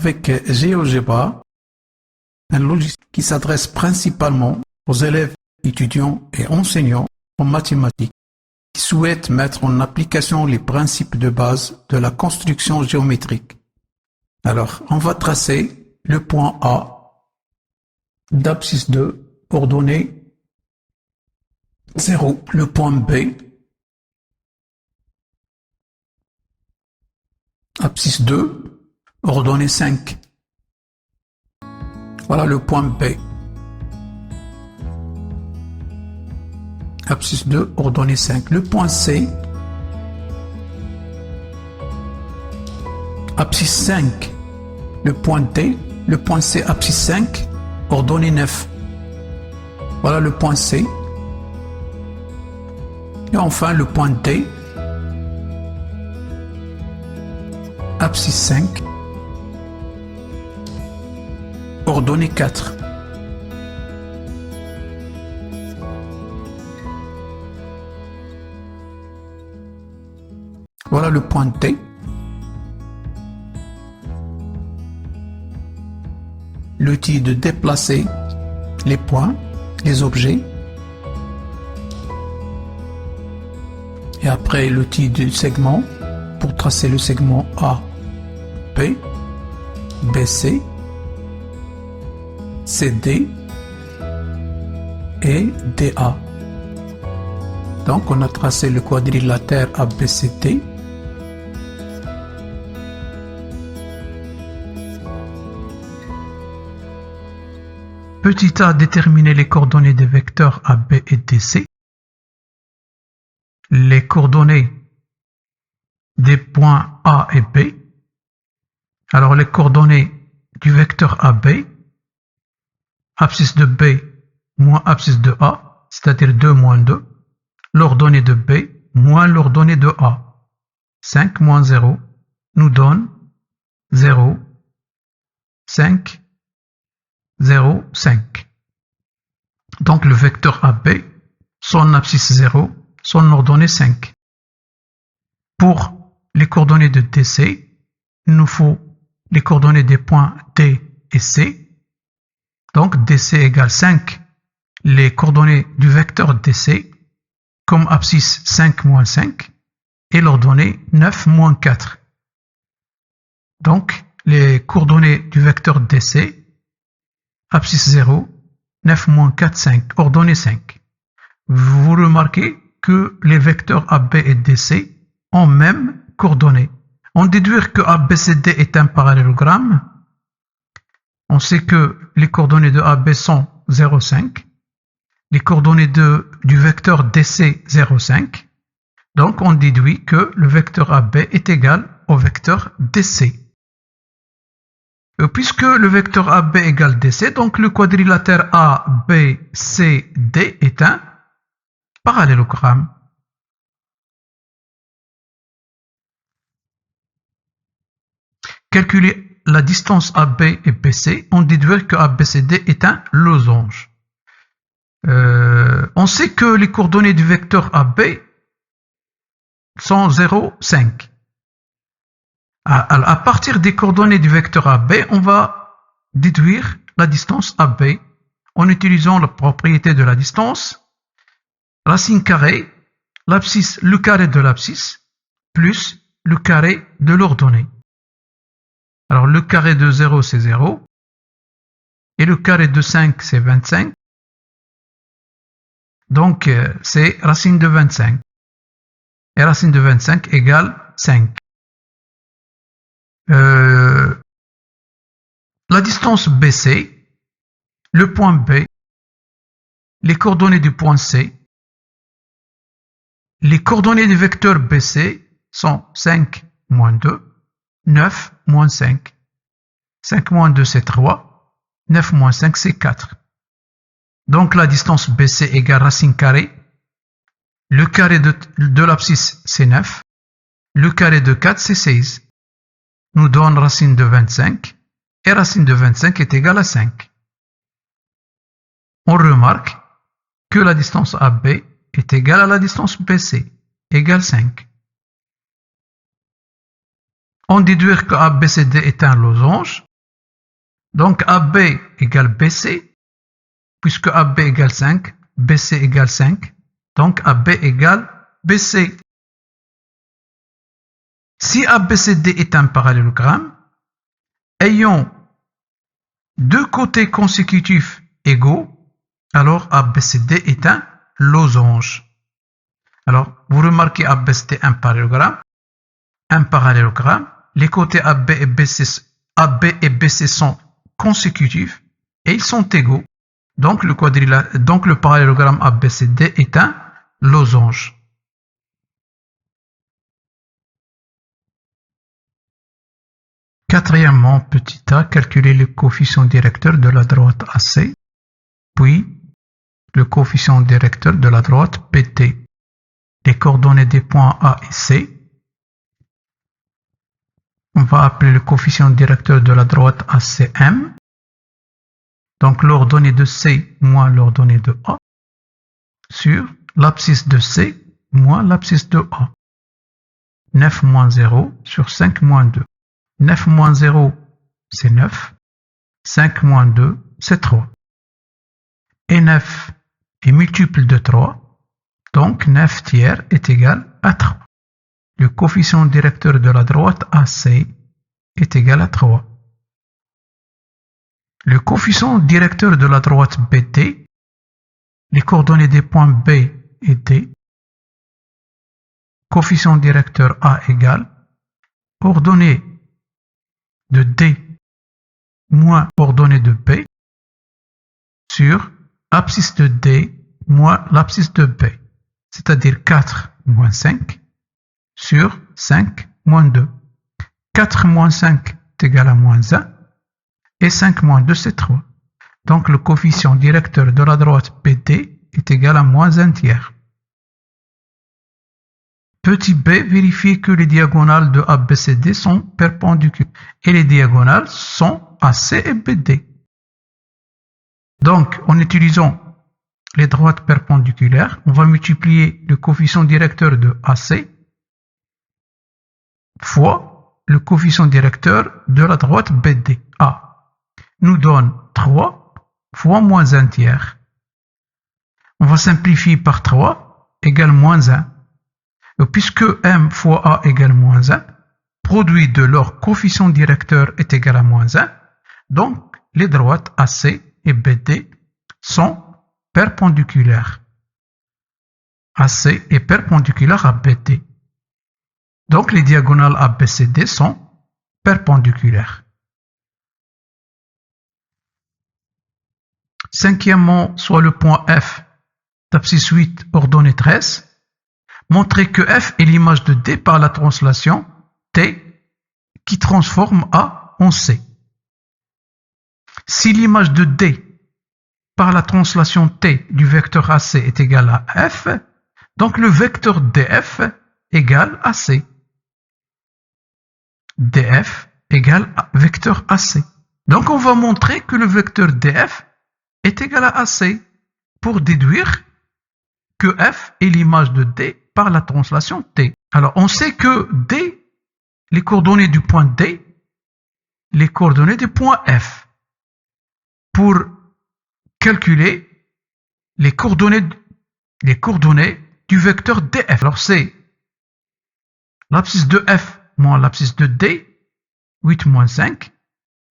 avec GeoGebra, un logiciel qui s'adresse principalement aux élèves, étudiants et enseignants en mathématiques qui souhaitent mettre en application les principes de base de la construction géométrique. Alors, on va tracer le point A d'abscisse 2, ordonnée 0, le point B, abscisse 2, ordonnée 5. Voilà le point B. Abscisse 2, ordonnée 5. Le point C, abscisse 5. Le point D, le point C, abscisse 5, ordonnée 9. Voilà le point C. Et enfin le point D, abscisse 5, ordonnée 4. Voilà le point T. L'outil de déplacer les points, les objets. Et après l'outil du segment pour tracer le segment A, B, BC, CD et DA. Donc on a tracé le quadrilatère ABCD. Petit a, déterminer les coordonnées des vecteurs AB et DC. Les coordonnées des points A et B. Alors les coordonnées du vecteur AB, abscisse de B moins abscisse de A, c'est-à-dire 2 moins 2. L'ordonnée de B moins l'ordonnée de A. 5 moins 0 nous donne 0, 5, 0, 5. Donc le vecteur AB, son abscisse 0, son ordonnée 5. Pour les coordonnées de DC, il nous faut les coordonnées des points D et C. Donc DC égale 5. Les coordonnées du vecteur DC, comme abscisse 5 moins 5, et l'ordonnée 9 moins 4. Donc les coordonnées du vecteur DC, abscisse 0, 9 moins 4, 5, ordonnée 5. Vous remarquez que les vecteurs AB et DC ont même coordonnées. On déduit que ABCD est un parallélogramme. On sait que les coordonnées de AB sont 0, 5. Les coordonnées du vecteur DC 0, 5. Donc on déduit que le vecteur AB est égal au vecteur DC. Puisque le vecteur AB égale DC, donc le quadrilatère ABCD est un parallélogramme. Calculer la distance AB et BC, on déduit que ABCD est un losange. On sait que les coordonnées du vecteur AB sont 0, 5. À partir des coordonnées du vecteur AB, on va déduire la distance AB en utilisant la propriété de la distance, racine carrée, l'abscisse, le carré de l'abscisse, plus le carré de l'ordonnée. Alors le carré de 0 c'est 0, et le carré de 5 c'est 25, donc c'est racine de 25, et racine de 25 égale 5. La distance BC, le point B, les coordonnées du point C, les coordonnées du vecteur BC sont 5 moins 2, 9 moins 5. 5 moins 2 c'est 3, 9 moins 5 c'est 4. Donc la distance BC égale racine carrée, le carré de l'abscisse c'est 9, le carré de 4 c'est 16. Nous donne racine de 25, et racine de 25 est égale à 5. On remarque que la distance AB est égale à la distance BC, égale 5. On déduit que ABCD est un losange, Donc AB égale BC, puisque AB égale 5, BC égale 5, donc AB égale BC. Si ABCD est un parallélogramme, ayant deux côtés consécutifs égaux, alors ABCD est un losange. Alors, vous remarquez ABCD un parallélogramme, les côtés AB et BC sont consécutifs et ils sont égaux. Donc le parallélogramme ABCD est un losange. Quatrièmement, petit a, calculer le coefficient directeur de la droite AC, puis le coefficient directeur de la droite PT. Les coordonnées des points A et C. On va appeler le coefficient directeur de la droite AC M. Donc l'ordonnée de C moins l'ordonnée de A sur l'abscisse de C moins l'abscisse de A. 9 moins 0 sur 5 moins 2. 9 moins 0, c'est 9. 5 moins 2, c'est 3. Et 9 est multiple de 3. Donc 9 tiers est égal à 3. Le coefficient directeur de la droite AC est égal à 3. Le coefficient directeur de la droite BD, les coordonnées des points B et D, coefficient directeur A égale coordonnées de D moins coordonnées de B sur abscisse de D moins l'abscisse de B, c'est-à-dire 4 moins 5 sur 5 moins 2. 4 moins 5 est égal à moins 1 et 5 moins 2 c'est 3. Donc le coefficient directeur de la droite BD est égal à moins 1 tiers. Petit b, vérifiez que les diagonales de ABCD sont perpendiculaires et les diagonales sont AC et BD. Donc, en utilisant les droites perpendiculaires, on va multiplier le coefficient directeur de AC fois le coefficient directeur de la droite BD. A nous donne 3 fois moins 1 tiers. On va simplifier par 3 égale moins 1. Puisque M fois A égale moins 1, produit de leur coefficient directeur est égal à moins 1, donc les droites AC et BD sont perpendiculaires. AC est perpendiculaire à BD. Donc les diagonales ABCD sont perpendiculaires. Cinquièmement, soit le point F d'abscisse 8 ordonnée 13. Montrer que F est l'image de D par la translation T qui transforme A en C. Si l'image de D par la translation T du vecteur AC est égale à F, donc le vecteur DF égale AC. DF égale vecteur AC. Donc on va montrer que le vecteur DF est égal à AC pour déduire que F est l'image de D par la translation T. Alors, on sait que D, les coordonnées du point D, les coordonnées du point F. Pour calculer les coordonnées du vecteur DF. Alors, c'est l'abscisse de F moins l'abscisse de D, 8 moins 5,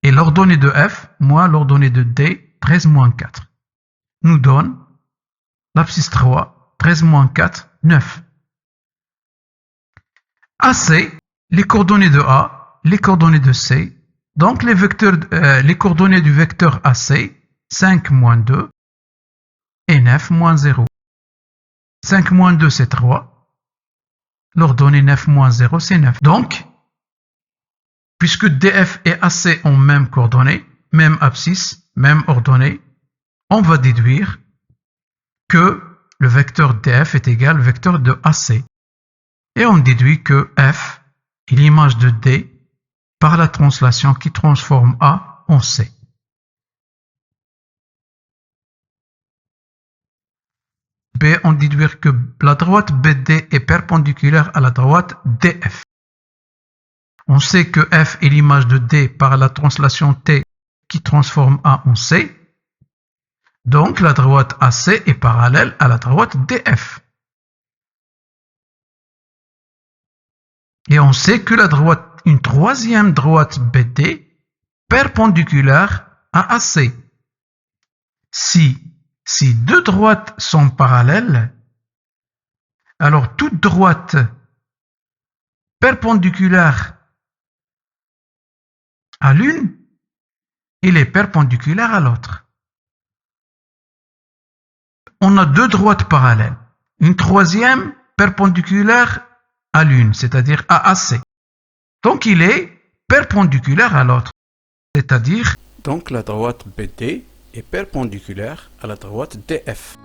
et l'ordonnée de F moins l'ordonnée de D, 13 moins 4, nous donne l'abscisse 3, 13 moins 4, 9. AC, les coordonnées de A, les coordonnées de C, donc les coordonnées du vecteur AC, 5 moins 2 et 9 moins 0. 5 moins 2 c'est 3, l'ordonnée 9 moins 0 c'est 9. Donc, puisque DF et AC ont même coordonnées, même abscisse, même ordonnée, on va déduire que le vecteur DF est égal au vecteur de AC. Et on déduit que F est l'image de D par la translation qui transforme A en C. B, on déduit que la droite BD est perpendiculaire à la droite DF. On sait que F est l'image de D par la translation T qui transforme A en C. Donc, la droite AC est parallèle à la droite DF. Et on sait que une troisième droite BD perpendiculaire à AC. Si deux droites sont parallèles, alors toute droite perpendiculaire à l'une, elle est perpendiculaire à l'autre. On a deux droites parallèles. Une troisième perpendiculaire à l'une, c'est-à-dire à AC. Donc il est perpendiculaire à l'autre, c'est-à-dire Donc la droite BD est perpendiculaire à la droite DF.